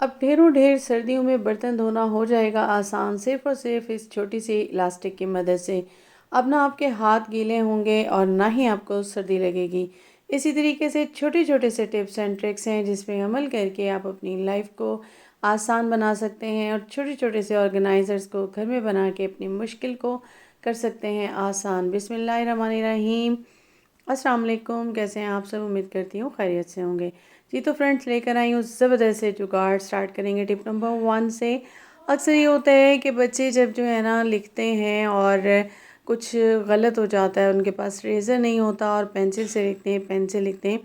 अब ढेरों ढेर सर्दियों में बर्तन धोना हो जाएगा आसान, सिर्फ़ और सिर्फ़ इस छोटी सी इलास्टिक की मदद से। अब ना आपके हाथ गीले होंगे और ना ही आपको सर्दी लगेगी। इसी तरीके से छोटे-छोटे से टिप्स एंड ट्रिक्स हैं जिसमें अमल करके आप अपनी लाइफ़ को आसान बना सकते हैं और छोटे-छोटे से ऑर्गेनाइज़र्स को घर में बना के अपनी मुश्किल को कर सकते हैं आसान। बिस्मिल्लाहिर्रहमानिर्रहीम। अस्सलाम वालेकुम, कैसे हैं आप सब? उम्मीद करती हूँ खैरियत से होंगे। जी तो फ्रेंड्स, लेकर आई हूँ ज़बरदस्त से जुगाड़। स्टार्ट करेंगे टिप नंबर 1 से। अक्सर ये होता है कि बच्चे जब जो है ना लिखते हैं और कुछ गलत हो जाता है, उनके पास रेज़र नहीं होता और पेंसिल से लिखते हैं, पेन से लिखते हैं,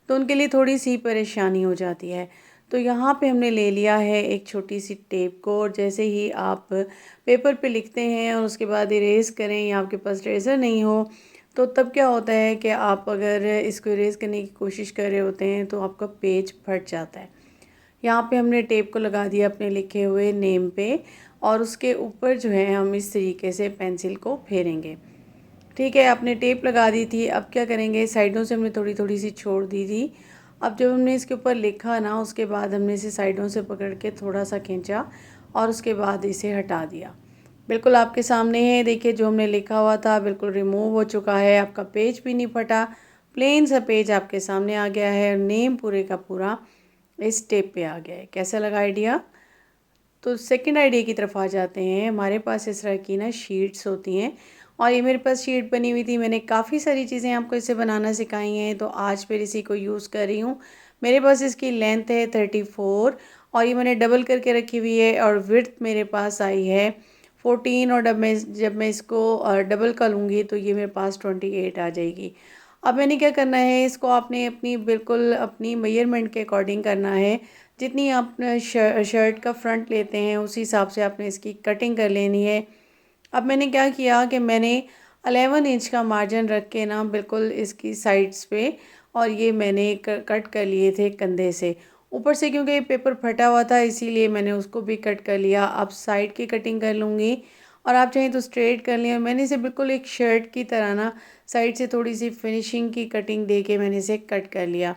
तो उनके लिए थोड़ी-सी परेशानी हो जाती है। तो यहाँ पे हमने ले लिया है एक छोटी-सी टेप को, और जैसे ही आप पेपर पे लिखते हैं और उसके बाद इरेज़ करें या आपके पास रेज़र नहीं हो, तो तब क्या होता है कि आप अगर इसको इरेज़ करने की कोशिश कर रहे होते हैं तो आपका पेज फट जाता है। यहाँ पे हमने टेप को लगा दिया अपने लिखे हुए नेम पे, और उसके ऊपर जो है हम इस तरीके से पेंसिल को फेरेंगे। ठीक है, आपने टेप लगा दी थी, अब क्या करेंगे, साइडों से हमने थोड़ी-थोड़ी सी छोड़ दी थी। अब जब हमने इसके ऊपर लिखा ना, उसके बाद हमने इसे साइडों से पकड़ के थोड़ा-सा खींचा और उसके बाद इसे हटा दिया। बिल्कुल आपके सामने है, देखिए जो हमने लिखा हुआ था बिल्कुल रिमूव हो चुका है, आपका पेज भी नहीं फटा, प्लेन सा पेज आपके सामने आ गया है और नेम पूरे का पूरा इस टेप पे आ गया है। कैसा लगा आइडिया? तो सेकंड आइडिया की तरफ आ जाते हैं। हमारे पास इस तरह की ना शीट्स होती हैं, और ये मेरे पास शीट बनी हुई थी। मैंने काफ़ी सारी चीज़ें आपको इसे बनाना सिखाई हैं, तो आज फिर इसी को यूज़ कर रही हूँ। मेरे पास इसकी लेंथ है 34, और ये मैंने डबल करके रखी हुई है, और विड्थ मेरे पास आई है 14, और जब मैं इसको डबल कर लूँगी तो ये मेरे पास 28 आ जाएगी। अब मैंने क्या करना है, इसको आपने अपनी बिल्कुल अपनी मेजरमेंट के अकॉर्डिंग करना है। जितनी आप शर्ट का फ्रंट लेते हैं उसी हिसाब से आपने इसकी कटिंग कर लेनी है। अब मैंने क्या किया कि मैंने 11 इंच का मार्जिन रख के ना बिल्कुल इसकी साइड्स पे, और ये मैंने कट कर लिए थे कंधे से। ऊपर से क्योंकि ये पेपर फटा हुआ था इसीलिए मैंने उसको भी कट कर लिया। अब साइड की कटिंग कर लूँगी, और आप चाहें तो स्ट्रेट कर लें। मैंने इसे बिल्कुल एक शर्ट की तरह ना साइड से थोड़ी सी फिनिशिंग की कटिंग दे के मैंने इसे कट कर लिया।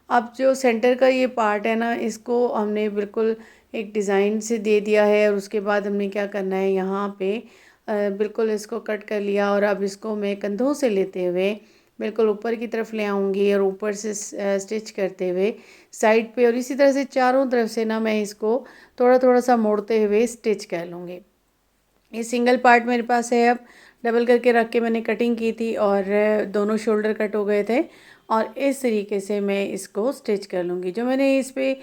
अब जो सेंटर का ये पार्ट है ना, इसको हमने बिल्कुल एक डिज़ाइन से दे दिया है, और उसके बाद हमने क्या करना है, यहाँ पे बिल्कुल इसको कट कर लिया, और अब इसको मैं कंधों से लेते हुए बिल्कुल ऊपर की तरफ ले आऊँगी, और ऊपर से स्टिच करते हुए साइड पे, और इसी तरह से चारों तरफ से ना मैं इसको थोड़ा थोड़ा सा मोड़ते हुए स्टिच कर लूँगी। ये सिंगल पार्ट मेरे पास है। अब डबल करके रख के मैंने कटिंग की थी, और दोनों शोल्डर कट हो गए थे, और इस तरीके से मैं इसको स्टिच कर लूँगी। जो मैंने इस पे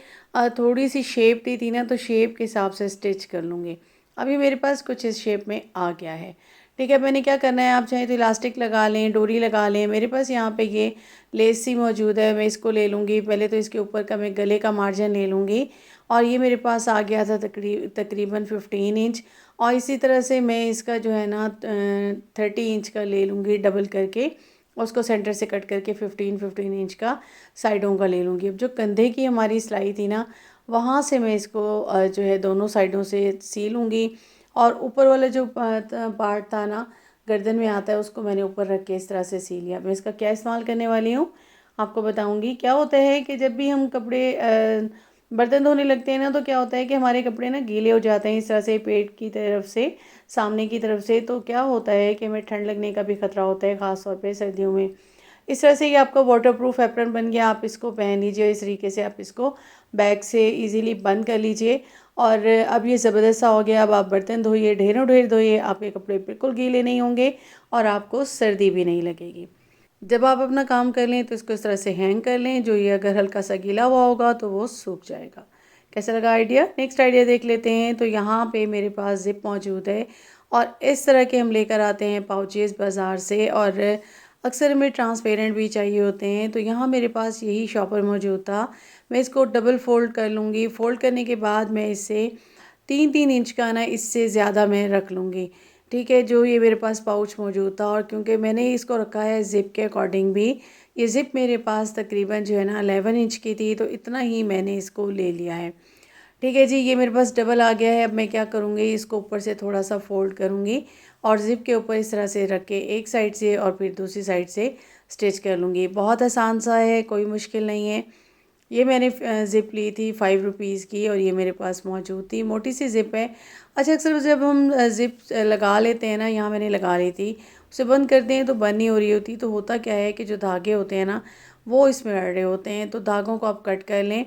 थोड़ी सी शेप दी थी ना, तो शेप के हिसाब से स्टिच कर लूँगी। अभी मेरे पास कुछ इस शेप में आ गया है। ठीक है, मैंने क्या करना है, आप चाहें तो इलास्टिक लगा लें, डोरी लगा लें। मेरे पास यहाँ पे ये लेस सी मौजूद है, मैं इसको ले लूँगी। पहले तो इसके ऊपर का मैं गले का मार्जिन ले लूँगी, और ये मेरे पास आ गया था तकरीबन 15 इंच। और इसी तरह से मैं इसका जो है ना 30 इंच का ले लूँगी डबल करके, उसको सेंटर से कट करके 15 इंच का साइडों का ले लूँगी। अब जो कंधे की हमारी सिलाई थी ना, वहाँ से मैं इसको जो है दोनों साइडों से सी लूँगी, और ऊपर वाला जो पार्ट था ना, गर्दन में आता है, उसको मैंने ऊपर रख के इस तरह से सी लिया। मैं इसका क्या इस्तेमाल करने वाली हूँ आपको बताऊँगी। क्या होता है कि जब भी हम कपड़े बर्तन धोने लगते हैं ना, तो क्या होता है कि हमारे कपड़े ना गीले हो जाते हैं इस तरह से पेट की तरफ से, सामने की तरफ से। तो क्या होता है कि हमें ठंड लगने का भी ख़तरा होता है, ख़ास तौर पे सर्दियों में। इस तरह से ये आपका वाटरप्रूफ एप्रन बन गया। आप इसको पहन लीजिए, इस तरीके से आप इसको बैक से इजीली बंद कर लीजिए, और अब ये ज़बरदस्त सा हो गया। अब आप बर्तन धोइए, ढेरों ढेर धोइए, आपके कपड़े बिल्कुल गीले नहीं होंगे, और आपको सर्दी भी नहीं लगेगी। जब आप अपना काम कर लें तो इसको इस तरह से हैंग कर लें। जो ये अगर हल्का सा गीला हुआ होगा तो वो सूख जाएगा। कैसा लगा आइडिया? नेक्स्ट आइडिया देख लेते हैं। तो यहाँ पे मेरे पास ज़िप मौजूद है, और इस तरह के हम लेकर आते हैं पाउचेज़ बाज़ार से, और अक्सर हमें ट्रांसपेरेंट भी चाहिए होते हैं। तो यहाँ मेरे पास यही शॉपर मौजूद था। मैं इसको डबल फ़ोल्ड कर लूँगी। फ़ोल्ड करने के बाद मैं इसे 3-3 इंच का ना, इससे ज़्यादा मैं रख लूँगी। ठीक है, जो ये मेरे पास पाउच मौजूद था, और क्योंकि मैंने इसको रखा है ज़िप के अकॉर्डिंग भी, ये ज़िप मेरे पास तकरीबन जो है ना 11 इंच की थी, तो इतना ही मैंने इसको ले लिया है। ठीक है जी, ये मेरे पास डबल आ गया है। अब मैं क्या करूँगी, इसको ऊपर से थोड़ा सा फ़ोल्ड करूँगी, और ज़िप के ऊपर इस तरह से रख के एक साइड से और फिर दूसरी साइड से स्टिच कर लूँगी। बहुत आसान सा है, कोई मुश्किल नहीं है। ये मैंने ज़िप ली थी 5 रुपीज़ की और ये मेरे पास मौजूद थी, मोटी सी ज़िप है। अच्छा, अक्सर जब हम ज़िप लगा लेते हैं ना, यहाँ मैंने लगा ली थी, उसे बंद करते हैं तो बंद नहीं हो रही होती। तो होता क्या है कि जो धागे होते हैं ना, वो इसमें अड़ रहे होते हैं, तो धागों को आप कट कर लें।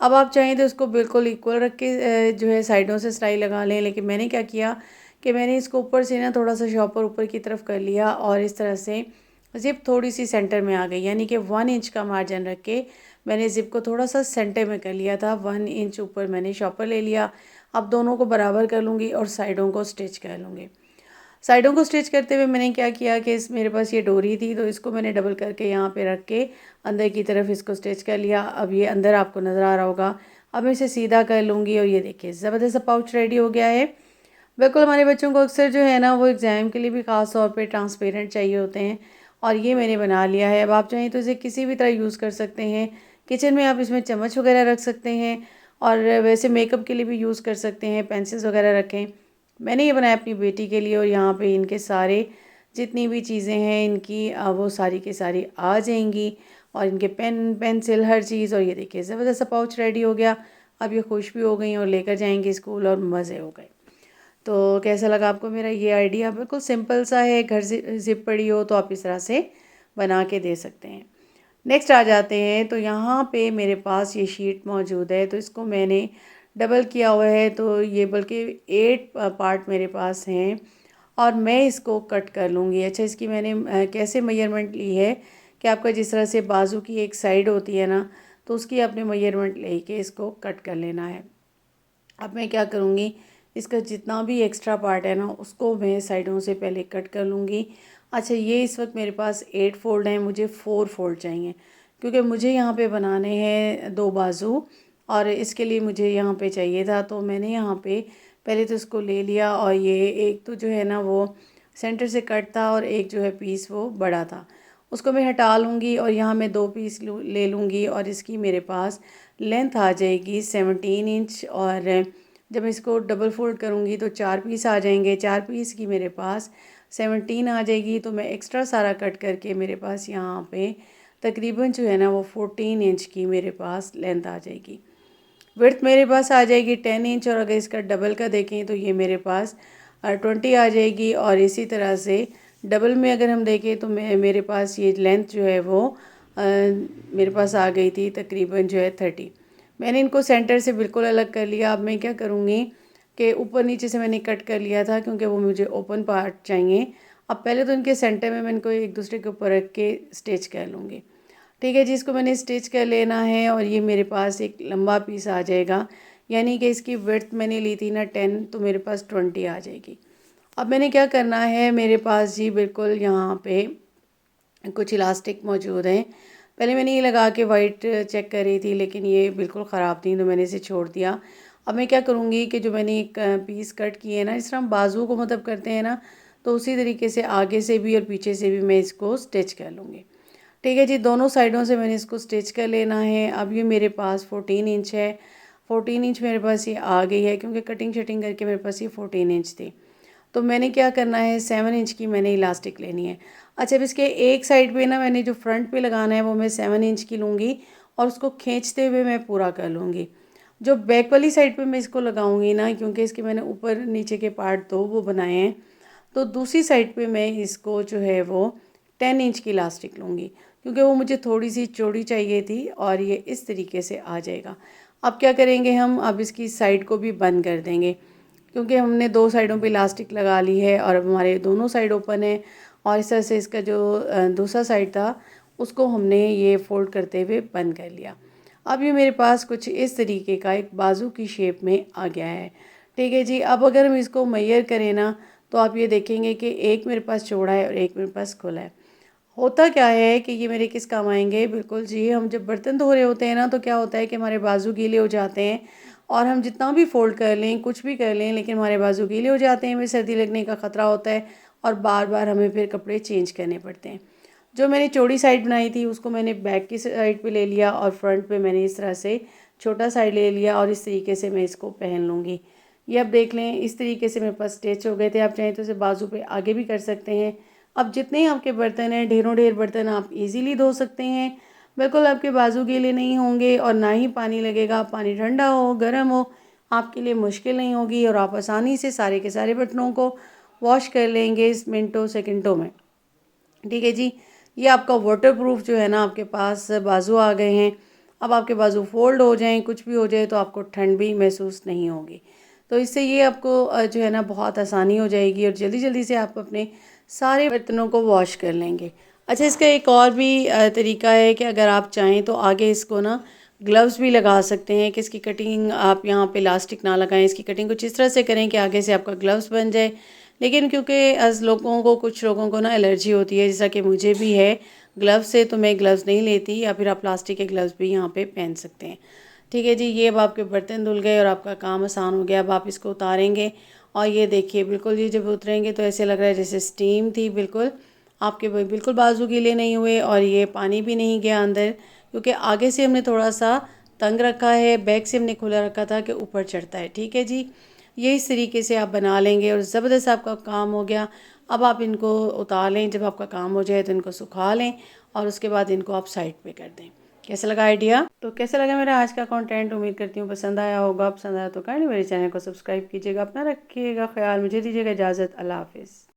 अब आप चाहें तो इसको बिल्कुल इक्वल रख के जो है साइडों से सिलाई लगा लें, लेकिन मैंने क्या किया कि मैंने इसको ऊपर से ना थोड़ा सा शॉपर ऊपर की तरफ कर लिया और इस तरह से ज़िप थोड़ी सी सेंटर में आ गई, यानी कि 1 इंच का मार्जिन रख के मैंने ज़िप को थोड़ा सा सेंटर में कर लिया था। 1 इंच ऊपर मैंने शॉपर ले लिया। अब दोनों को बराबर कर लूँगी और साइडों को स्टिच कर लूँगी। साइडों को स्टिच करते हुए मैंने क्या किया कि इस मेरे पास ये डोरी थी, तो इसको मैंने डबल करके यहाँ पे रख के अंदर की तरफ इसको स्टिच कर लिया। अब ये अंदर आपको नज़र आ रहा होगा। अब मैं इसे सीधा कर लूँगी और ये देखिए ज़बरदस्त सा पाउच रेडी हो गया है। बिल्कुल, हमारे बच्चों को अक्सर जो है ना वो एग्ज़ाम के लिए भी ख़ास तौर पे ट्रांसपेरेंट चाहिए होते हैं और ये मैंने बना लिया है। अब आप चाहें तो इसे किसी भी तरह यूज़ कर सकते हैं। किचन में आप इसमें चम्मच वग़ैरह रख सकते हैं और वैसे मेकअप के लिए भी यूज़ कर सकते हैं, पेंसिल्स वग़ैरह रखें। मैंने ये बनाया अपनी बेटी के लिए और यहाँ पे इनके सारे जितनी भी चीज़ें हैं इनकी वो सारी की सारी आ जाएँगी और इनके पेन, पेंसिल हर चीज़। और ये देखिए ज़बरदस्त सा पाउच रेडी हो गया। अब ये खुश भी हो गई और लेकर जाएँगी स्कूल और मज़े हो गए। तो कैसा लगा आपको मेरा ये आइडिया? बिल्कुल सिंपल सा है, घर ज़िप पड़ी हो तो आप इस तरह से बना के दे सकते हैं। नेक्स्ट आ जाते हैं, तो यहाँ पे मेरे पास ये शीट मौजूद है, तो इसको मैंने डबल किया हुआ है, तो ये बल्कि 8 पार्ट मेरे पास हैं और मैं इसको कट कर लूँगी। अच्छा, इसकी मैंने कैसे मेजरमेंट ली है कि आपका जिस तरह से बाजू की एक साइड होती है ना, तो उसकी आपने मेजरमेंट लेके इसको कट कर लेना है। अब मैं क्या करूँगी, इसका जितना भी एक्स्ट्रा पार्ट है ना उसको मैं साइडों से पहले कट कर लूँगी। अच्छा, ये इस वक्त मेरे पास 8 फोल्ड हैं, मुझे 4 फोल्ड चाहिए क्योंकि मुझे यहाँ पे बनाने हैं 2 बाजू और इसके लिए मुझे यहाँ पे चाहिए था। तो मैंने यहाँ पे पहले तो इसको ले लिया और ये एक तो जो है ना वो सेंटर से कट था और एक जो है पीस वो बड़ा था, उसको मैं हटा लूँगी और यहाँ मैं 2 पीस ले लूँगी और इसकी मेरे पास लेंथ आ जाएगी 17 इंच। और जब मैं इसको डबल फोल्ड करूँगी तो 4 पीस आ जाएंगे, 4 पीस की मेरे पास 17 आ जाएगी। तो मैं एक्स्ट्रा सारा कट करके मेरे पास यहाँ पे तकरीबन जो है ना वो 14 इंच की मेरे पास लेंथ आ जाएगी। विड्थ मेरे पास आ जाएगी 10 इंच और अगर इसका डबल का देखें तो ये मेरे पास 20 आ जाएगी। और इसी तरह से डबल में अगर हम देखें तो मेरे पास ये लेंथ जो है वो मेरे पास आ गई थी तकरीबन जो है 30। मैंने इनको सेंटर से बिल्कुल अलग कर लिया। अब मैं क्या करूँगी कि ऊपर नीचे से मैंने कट कर लिया था क्योंकि वो मुझे ओपन पार्ट चाहिए। अब पहले तो इनके सेंटर में मैं इनको एक दूसरे के ऊपर रख के स्टिच कर लूँगी। ठीक है जी, इसको मैंने स्टिच कर लेना है और ये मेरे पास एक लंबा पीस आ जाएगा, यानी कि इसकी विड्थ मैंने ली थी ना 10, तो मेरे पास 20 आ जाएगी। अब मैंने क्या करना है, मेरे पास जी बिल्कुल यहाँ पे कुछ इलास्टिक मौजूद हैं। पहले मैंने ये लगा के वाइट चेक कर रही थी लेकिन ये बिल्कुल ख़राब थी तो मैंने इसे छोड़ दिया। अब मैं क्या करूँगी कि जो मैंने एक पीस कट किए हैं ना, जिस तरह हम बाजू को मतलब करते हैं ना, तो उसी तरीके से आगे से भी और पीछे से भी मैं इसको स्टिच कर लूँगी। ठीक है जी, दोनों साइडों से मैंने इसको स्टिच कर लेना है। अब ये मेरे पास 14 इंच है, 14 इंच मेरे पास ये आ गई है क्योंकि कटिंग शटिंग करके मेरे पास ये 14 इंच थी। तो मैंने क्या करना है, 7 इंच की मैंने इलास्टिक लेनी है। अच्छा, अब इसके एक साइड पे ना मैंने जो फ्रंट पे लगाना है वो मैं 7 इंच की लूँगी और उसको खींचते हुए मैं पूरा कर लूँगी। जो बैक वाली साइड पे मैं इसको लगाऊंगी ना, क्योंकि इसके मैंने ऊपर नीचे के पार्ट दो वो बनाए हैं, तो दूसरी साइड पे मैं इसको जो है वो 10 इंच की इलास्टिक लूँगी क्योंकि वो मुझे थोड़ी सी चौड़ी चाहिए थी और ये इस तरीके से आ जाएगा। अब क्या करेंगे हम, अब इसकी साइड को भी बंद कर देंगे क्योंकि हमने 2 साइडों पे इलास्टिक लगा ली है और अब हमारे दोनों साइड ओपन है। और इस तरह से इसका जो दूसरा साइड था उसको हमने ये फोल्ड करते हुए बंद कर लिया। अब ये मेरे पास कुछ इस तरीके का एक बाजू की शेप में आ गया है। ठीक है जी, अब अगर हम इसको मेजर करें ना तो आप ये देखेंगे कि एक मेरे पास चौड़ा है और एक मेरे पास खुला है। होता क्या है कि ये मेरे किस काम आएंगे, बिल्कुल जी, हम जब बर्तन धो रहे होते हैं ना तो क्या होता है कि हमारे बाजू गीले हो जाते हैं और हम जितना भी फोल्ड कर लें, कुछ भी कर लें, लेकिन हमारे बाजू गीले हो जाते हैं, हमें सर्दी लगने का ख़तरा होता है और बार बार हमें फिर कपड़े चेंज करने पड़ते हैं। जो मैंने चौड़ी साइड बनाई थी उसको मैंने बैक की साइड पे ले लिया और फ्रंट पे मैंने इस तरह से छोटा साइड ले लिया और इस तरीके से मैं इसको पहन लूँगी। ये अब देख लें, इस तरीके से मेरे पास स्टिच हो गए थे। आप चाहें तो इसे बाजू पे आगे भी कर सकते हैं। अब जितने ही आपके बर्तन हैं, ढेरों ढेर बर्तन आप इजीली धो सकते हैं। बिल्कुल आपके बाजू गीले नहीं होंगे और ना ही पानी लगेगा। पानी ठंडा हो, गर्म हो, आपके लिए मुश्किल नहीं होगी और आप आसानी से सारे के सारे बर्तनों को वॉश कर लेंगे इस मिनटों सेकंडों में। ठीक है जी। ये आपका वाटरप्रूफ जो है ना, आपके पास बाजू आ गए हैं। अब आपके बाजू फ़ोल्ड हो जाएँ, कुछ भी हो जाए, तो आपको ठंड भी महसूस नहीं होगी। तो इससे ये आपको जो है ना बहुत आसानी हो जाएगी और जल्दी-जल्दी से आप अपने सारे बर्तनों को वॉश कर लेंगे। अच्छा, इसका एक और भी तरीका है कि अगर आप चाहें तो आगे इसको ना ग्लव्स भी लगा सकते हैं कि इसकी कटिंग आप यहाँ पे इलास्टिक ना लगाएं। इसकी कटिंग कुछ इस तरह से करें कि आगे से आपका ग्लव्स बन जाए। लेकिन क्योंकि कुछ लोगों को ना एलर्जी होती है, जैसा कि मुझे भी है ग्लव्स से, तो मैं ग्लव्स नहीं लेती, या फिर आप प्लास्टिक के ग्लव्स भी यहाँ पे पहन सकते हैं। ठीक है जी। ये अब आपके बर्तन धुल गए और आपका काम आसान हो गया। अब आप इसको उतारेंगे और ये देखिए, बिल्कुल ये जब उतरेंगे तो ऐसे लग रहा है जैसे स्टीम थी। बिल्कुल आपके बिल्कुल बाजू गीले नहीं हुए और ये पानी भी नहीं गया अंदर, क्योंकि आगे से हमने थोड़ा सा तंग रखा है, बैक से हमने खुला रखा था कि ऊपर चढ़ता है। ठीक है जी। ये इस तरीके से आप बना लेंगे और ज़बरदस्त आपका काम हो गया। अब आप इनको उतार लें। जब आपका काम हो जाए तो इनको सुखा लें और उसके बाद इनको आप साइड पे कर दें। कैसा लगा आइडिया? तो कैसा लगा मेरा आज का कंटेंट? उम्मीद करती हूँ पसंद आया होगा। पसंद आया तो काइंडली मेरे चैनल को सब्सक्राइब कीजिएगा। अपना रखिएगा ख्याल। मुझे दीजिएगा इजाज़त। अल्लाह हाफ़िज़।